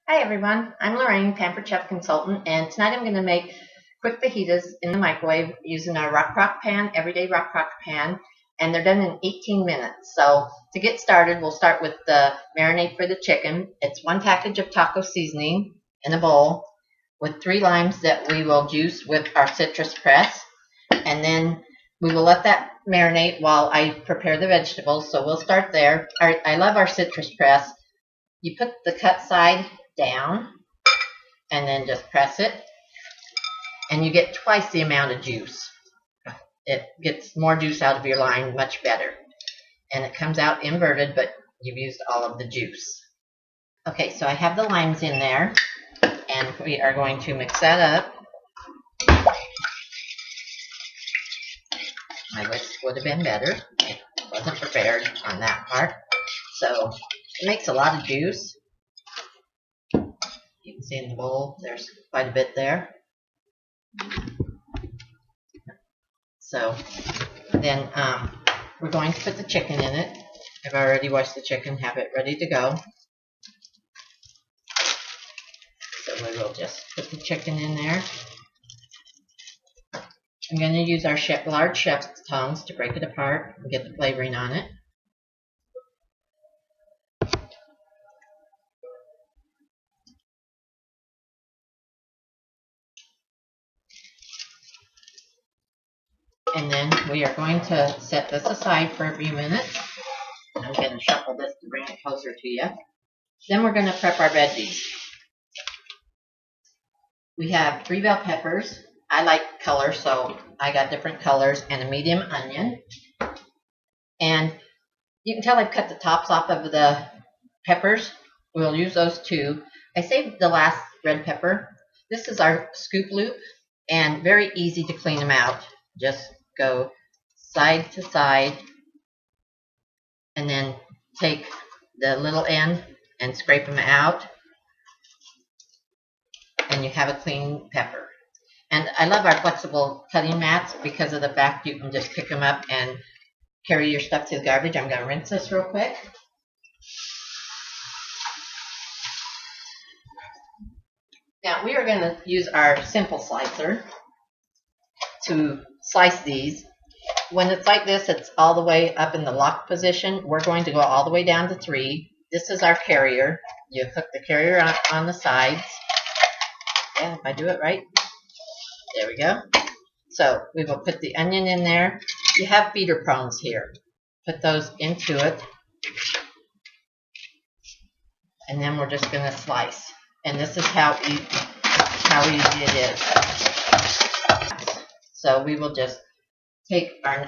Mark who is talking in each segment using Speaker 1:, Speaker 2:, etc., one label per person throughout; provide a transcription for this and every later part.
Speaker 1: Hi everyone, I'm Lorraine, Pampered Chef Consultant, and tonight I'm going to make quick fajitas in the microwave using our Rock Crock pan, everyday Rock Crock pan, and they're done in 18 minutes. So to get started, we'll start with the marinade for the chicken. It's 1 package of taco seasoning in a bowl with 3 limes that we will juice with our citrus press, and then we will let that marinate while I prepare the vegetables. So we'll start there. I love our citrus press. You put the cut side down and then just press it, and you get twice the amount of juice. It gets more juice out of your lime, much better. And it comes out inverted, but you've used all of the juice. Okay, so I have the limes in there, and we are going to mix that up. My whisk would have been better. I wasn't prepared on that part. So it makes a lot of juice. You can see in the bowl, there's quite a bit there. So then we're going to put the chicken in it. I've already washed the chicken, have it ready to go. So we will just put the chicken in there. I'm going to use our large chef's tongs to break it apart and get the flavoring on it. And then we are going to set this aside for a few minutes. I'm going to shuffle this to bring it closer to you. Then we're going to prep our veggies. We have 3 bell peppers. I like color, so I got different colors, and a medium onion. And you can tell I've cut the tops off of the peppers. We'll use those too. I saved the last red pepper. This is our scoop loop, and very easy to clean them out. Just go side to side, and then take the little end and scrape them out, and you have a clean pepper. And I love our flexible cutting mats because of the fact you can just pick them up and carry your stuff to the garbage. I'm going to rinse this real quick. Now we are going to use our simple slicer to slice these. When it's like this, it's all the way up in the lock position. We're going to go all the way down to 3. This is our carrier. You hook the carrier on the sides. Yeah, if I do it right. There we go. So we will put the onion in there. You have feeder prongs here. Put those into it. And then we're just going to slice. And this is how easy it is. So we will just take our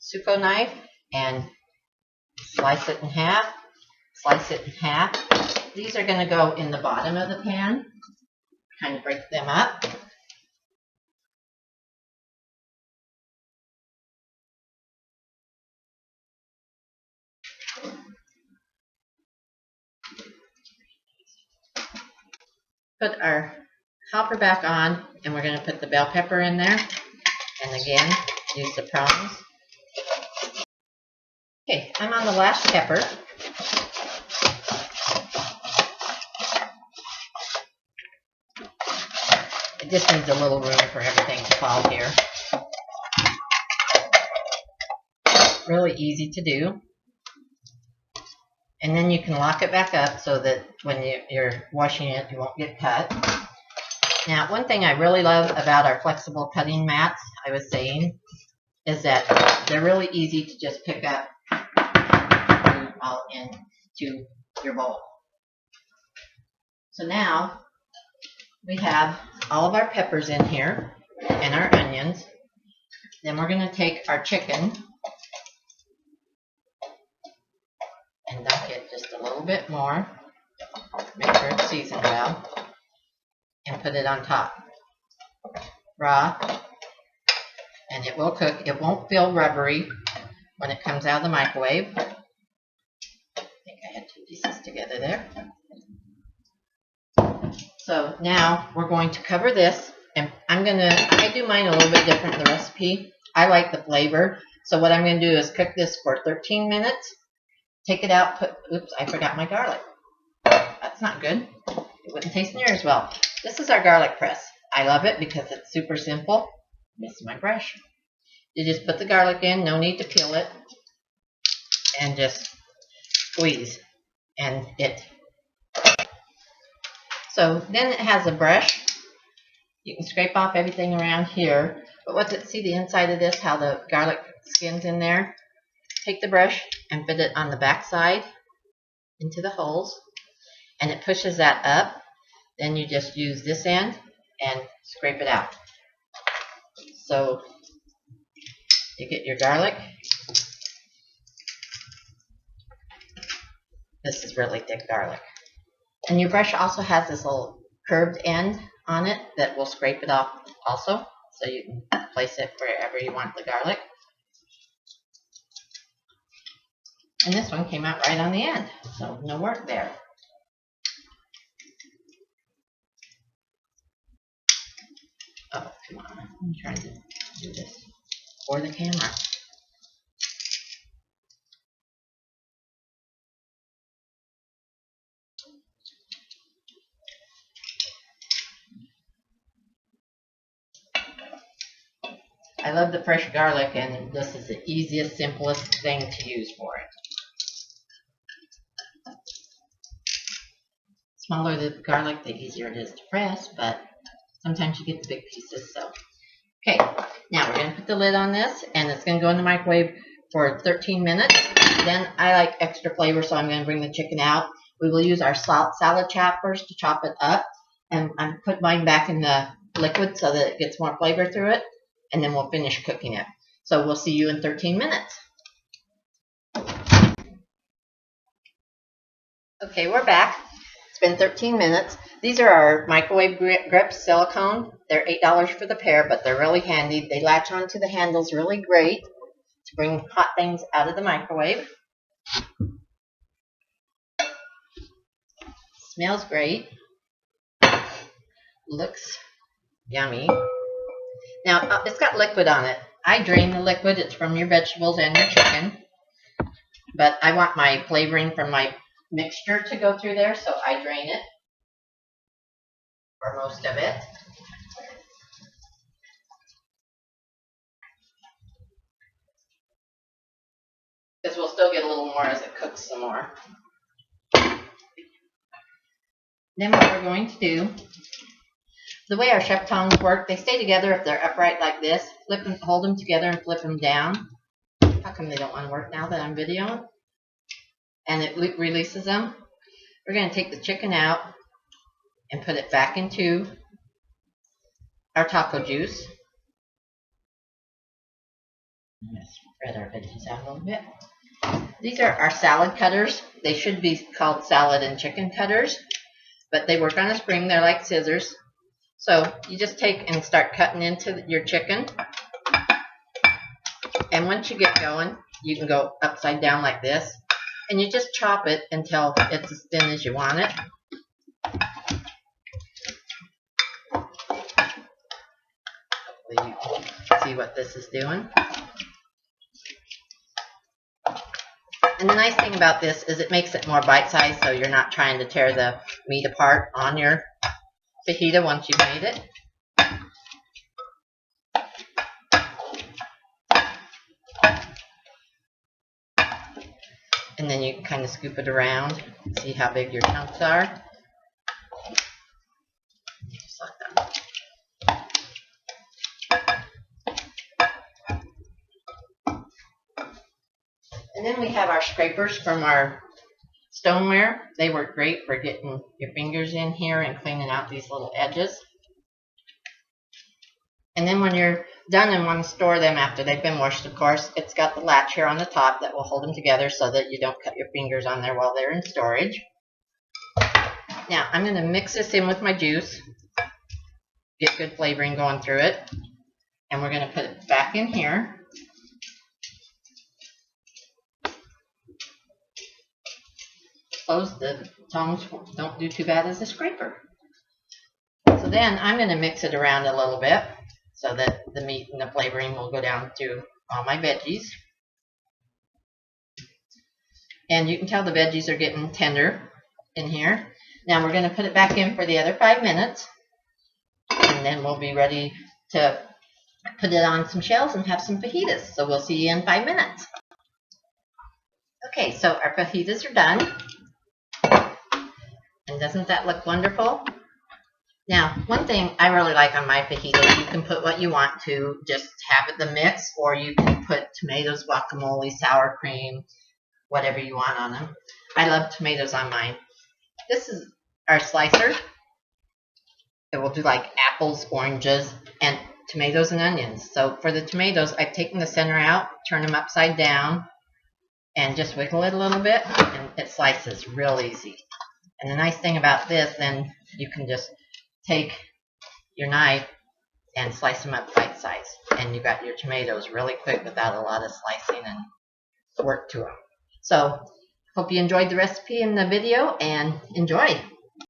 Speaker 1: Suco knife and slice it in half. Slice it in half. These are going to go in the bottom of the pan. Kind of break them up. Put our hopper back on, and we're going to put the bell pepper in there. And again, use the prongs. Okay, I'm on the last pepper. It just needs a little room for everything to fall here. Really easy to do. And then you can lock it back up so that when you're washing it, you won't get cut. Now, one thing I really love about our flexible cutting mats, I was saying, is that they're really easy to just pick up and all into your bowl. So now we have all of our peppers in here and our onions. Then we're going to take our chicken and dunk it just a little bit more. Make sure it's seasoned well. And put it on top. Raw. And it will cook. It won't feel rubbery when it comes out of the microwave. I think I had 2 pieces together there. So now we're going to cover this, and I do mine a little bit different in the recipe. I like the flavor. So what I'm going to do is cook this for 13 minutes. Take it out, oops, I forgot my garlic. That's not good. wouldn't taste near as well. This is our garlic press. I love it because it's super simple. This is my brush. You just put the garlic in, no need to peel it, and just squeeze. And so then it has a brush. You can scrape off everything around here. But what's it, see the inside of this, how the garlic skin's in there? Take the brush and fit it on the back side into the holes, and it pushes that up. Then you just use this end and scrape it out. So you get your garlic. This is really thick garlic. And your brush also has this little curved end on it that will scrape it off also. So you can place it wherever you want the garlic. And this one came out right on the end, so no work there. Oh, come on. I'm trying to do this for the camera. I love the fresh garlic, and this is the easiest, simplest thing to use for it. The smaller the garlic, the easier it is to press, but sometimes you get the big pieces. So, okay, now we're going to put the lid on this, and it's going to go in the microwave for 13 minutes. Then I like extra flavor, so I'm going to bring the chicken out. We will use our salad choppers to chop it up, and I put mine back in the liquid so that it gets more flavor through it, and then we'll finish cooking it. So we'll see you in 13 minutes. Okay, we're back. It's been 13 minutes. These are our microwave grips, silicone. They're $8 for the pair, but they're really handy. They latch onto the handles really great to bring hot things out of the microwave. Smells great. Looks yummy. Now, it's got liquid on it. I drain the liquid. It's from your vegetables and your chicken. But I want my flavoring from my mixture to go through there, so I drain it, or most of it. Because we'll still get a little more as it cooks some more. Then what we're going to do, the way our chef tongs work, they stay together if they're upright like this. Flip them, hold them together and flip them down. How come they don't want to work now that I'm videoing? And it releases them. We're going to take the chicken out and put it back into our taco juice. I'm going to spread our veggies out a little bit. These are our salad cutters. They should be called salad and chicken cutters, but they work on a spring. They're like scissors. So you just take and start cutting into your chicken. And once you get going, you can go upside down like this. And you just chop it until it's as thin as you want it. Hopefully you can see what this is doing. And the nice thing about this is it makes it more bite-sized, so you're not trying to tear the meat apart on your fajita once you've made it. And then you can kind of scoop it around, see how big your chunks are. Just like that. And then we have our scrapers from our stoneware. They work great for getting your fingers in here and cleaning out these little edges. And then when you're done and want to store them after they've been washed, of course, it's got the latch here on the top that will hold them together so that you don't cut your fingers on there while they're in storage. Now, I'm going to mix this in with my juice, get good flavoring going through it, and we're going to put it back in here. Suppose the tongs don't do too bad as a scraper. So then I'm going to mix it around a little bit so that the meat and the flavoring will go down to all my veggies. And you can tell the veggies are getting tender in here. Now we're going to put it back in for the other 5 minutes, and then we'll be ready to put it on some shells and have some fajitas. So we'll see you in 5 minutes. Okay, so our fajitas are done. And doesn't that look wonderful? Now, one thing I really like on my fajitas, you can put what you want to, just have it the mix, or you can put tomatoes, guacamole, sour cream, whatever you want on them. I love tomatoes on mine. This is our slicer. It will do like apples, oranges, and tomatoes and onions. So for the tomatoes, I've taken the center out, turn them upside down, and just wiggle it a little bit, and it slices real easy. And the nice thing about this, then you can just take your knife and slice them up bite size, and you got your tomatoes really quick without a lot of slicing and work to them. So hope you enjoyed the recipe in the video, and enjoy.